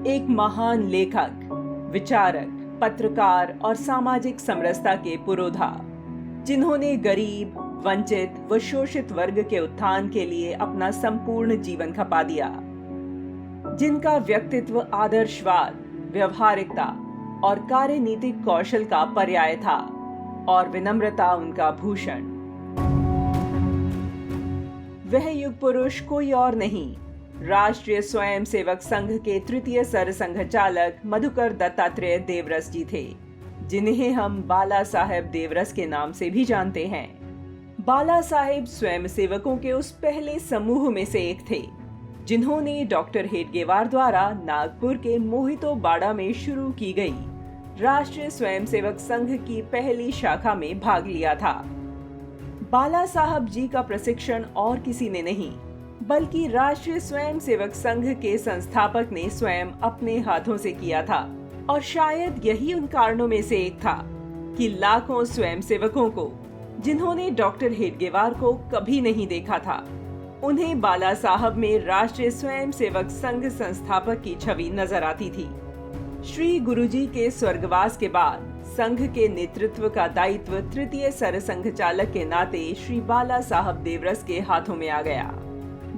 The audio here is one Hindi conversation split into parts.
एक महान लेखक, विचारक, पत्रकार और सामाजिक समरसता के पुरोधा, जिन्होंने गरीब, वंचित व शोषित वर्ग के उत्थान के लिए अपना संपूर्ण जीवन खपा दिया, जिनका व्यक्तित्व आदर्शवाद, व्यवहारिकता और कार्यनीतिक कौशल का पर्याय था और विनम्रता उनका भूषण। वह युग पुरुष कोई और नहीं, राष्ट्रीय स्वयंसेवक संघ के तृतीय सरसंघचालक मधुकर दत्तात्रेय देवरस जी थे, जिन्हें हम बाला साहेब देवरस के नाम से भी जानते हैं। बाला साहेब स्वयंसेवकों के उस पहले समूह में से एक थे, जिन्होंने डॉक्टर हेडगेवार द्वारा नागपुर के मोहितो बाड़ा में शुरू की गई राष्ट्रीय स्वयंसेवक संघ की पहली शाखा में भाग लिया था। बाला साहब जी का प्रशिक्षण और किसी ने नहीं, बल्कि राष्ट्रीय स्वयंसेवक संघ के संस्थापक ने स्वयं अपने हाथों से किया था, और शायद यही उन कारणों में से एक था कि लाखों स्वयंसेवकों को, जिन्होंने डॉक्टर हेडगेवार को कभी नहीं देखा था, उन्हें बाला साहब में राष्ट्रीय स्वयंसेवक संघ संस्थापक की छवि नजर आती थी। श्री गुरुजी के स्वर्गवास के बाद संघ के नेतृत्व का दायित्व तृतीय सरसंघचालक के नाते श्री बाला साहब देवरस के हाथों में आ गया।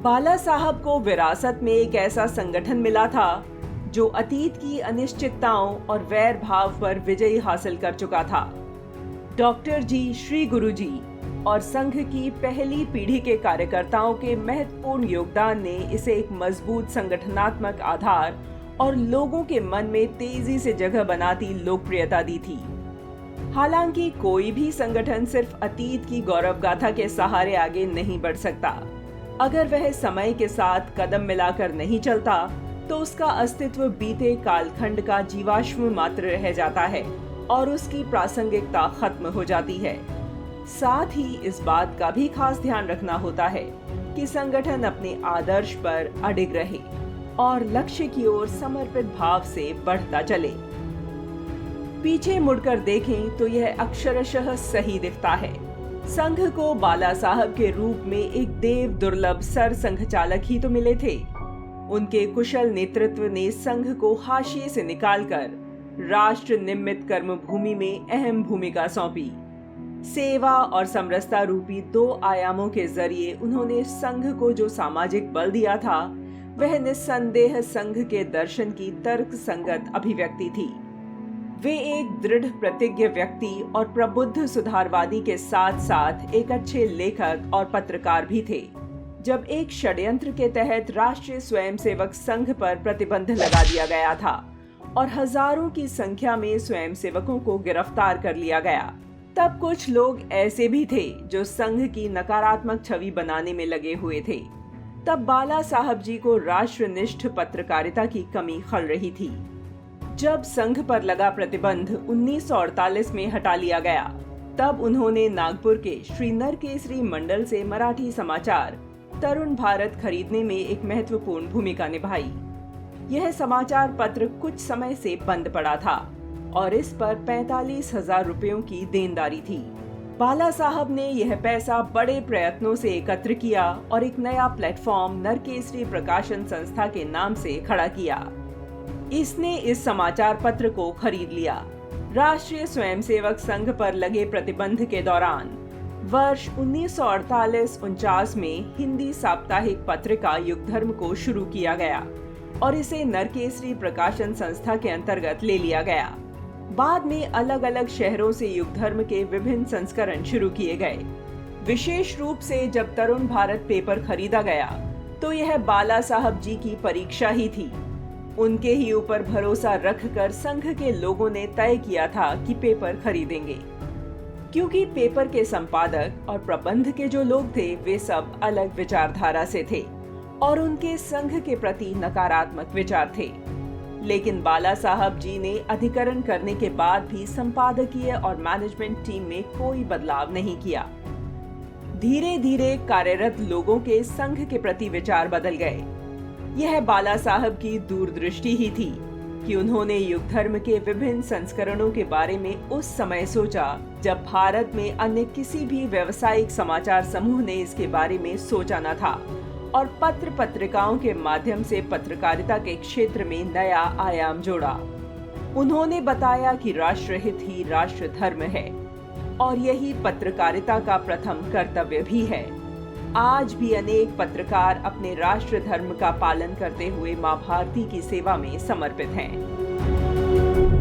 बाला साहब को विरासत में एक ऐसा संगठन मिला था जो अतीत की अनिश्चितताओं और वैर भाव पर विजय हासिल कर चुका था। डॉक्टर जी, श्री गुरुजी और संघ की पहली पीढ़ी के कार्यकर्ताओं के महत्वपूर्ण योगदान ने इसे एक मजबूत संगठनात्मक आधार और लोगों के मन में तेजी से जगह बनाती लोकप्रियता दी थी। हालांकि कोई भी संगठन सिर्फ अतीत की गौरव गाथा के सहारे आगे नहीं बढ़ सकता। अगर वह समय के साथ कदम मिलाकर नहीं चलता, तो उसका अस्तित्व बीते कालखंड का जीवाश्म मात्र रह जाता है और उसकी प्रासंगिकता खत्म हो जाती है। साथ ही इस बात का भी खास ध्यान रखना होता है कि संगठन अपने आदर्श पर अडिग रहे और लक्ष्य की ओर समर्पित भाव से बढ़ता चले। पीछे मुड़कर देखें तो यह अक्षरशः सही दिखता है। संघ को बाला साहब के रूप में एक देव दुर्लभ सर संघचालक ही तो मिले थे। उनके कुशल नेतृत्व ने संघ को हाशिए से निकालकर राष्ट्र निमित्त कर्मभूमि में अहम भूमिका सौंपी। सेवा और समरसता रूपी दो आयामों के जरिए उन्होंने संघ को जो सामाजिक बल दिया था, वह निस्संदेह संघ के दर्शन की तर्क संगत अभिव्यक्ति थी। वे एक दृढ़ प्रतिज्ञ व्यक्ति और प्रबुद्ध सुधारवादी के साथ साथ एक अच्छे लेखक और पत्रकार भी थे। जब एक षड्यंत्र के तहत राष्ट्रीय स्वयंसेवक संघ पर प्रतिबंध लगा दिया गया था और हजारों की संख्या में स्वयंसेवकों को गिरफ्तार कर लिया गया, तब कुछ लोग ऐसे भी थे जो संघ की नकारात्मक छवि बनाने में लगे हुए थे। तब बाला साहब जी को राष्ट्रनिष्ठ पत्रकारिता की कमी खल रही थी। जब संघ पर लगा प्रतिबंध 1948 में हटा लिया गया, तब उन्होंने नागपुर के श्री नरकेसरी मंडल से मराठी समाचार तरुण भारत खरीदने में एक महत्वपूर्ण भूमिका निभाई। यह समाचार पत्र कुछ समय से बंद पड़ा था और इस पर 45,000 रुपयों की देनदारी थी। बाला साहब ने यह पैसा बड़े प्रयत्नों से एकत्र किया और एक नया प्लेटफॉर्म नरकेसरी प्रकाशन संस्था के नाम से खड़ा किया। इसने इस समाचार पत्र को खरीद लिया। राष्ट्रीय स्वयंसेवक संघ पर लगे प्रतिबंध के दौरान वर्ष 1948-49 में हिंदी साप्ताहिक पत्रिका युगधर्म को शुरू किया गया और इसे नरकेसरी प्रकाशन संस्था के अंतर्गत ले लिया गया। बाद में अलग अलग शहरों से युगधर्म के विभिन्न संस्करण शुरू किए गए। विशेष रूप से जब तरुण भारत पेपर खरीदा गया, तो यह बाला साहब जी की परीक्षा ही थी। उनके ही ऊपर भरोसा रखकर संघ के लोगों ने तय किया था कि पेपर खरीदेंगे, क्योंकि पेपर के संपादक और प्रबंध के जो लोग थे, वे सब अलग विचारधारा से थे और उनके संघ के प्रति नकारात्मक विचार थे। लेकिन बाला साहब जी ने अधिकरण करने के बाद भी संपादकीय और मैनेजमेंट टीम में कोई बदलाव नहीं किया। धीरे धीरे कार्यरत लोगों के संघ के प्रति विचार बदल गए। यह बाला साहब की दूरदृष्टि ही थी कि उन्होंने युगधर्म के विभिन्न संस्करणों के बारे में उस समय सोचा जब भारत में अन्य किसी भी व्यावसायिक समाचार समूह ने इसके बारे में सोचा न था और पत्र पत्रिकाओं के माध्यम से पत्रकारिता के क्षेत्र में नया आयाम जोड़ा। उन्होंने बताया कि राष्ट्रहित ही राष्ट्र धर्म है और यही पत्रकारिता का प्रथम कर्तव्य भी है। आज भी अनेक पत्रकार अपने राष्ट्र धर्म का पालन करते हुए मां भारती की सेवा में समर्पित हैं।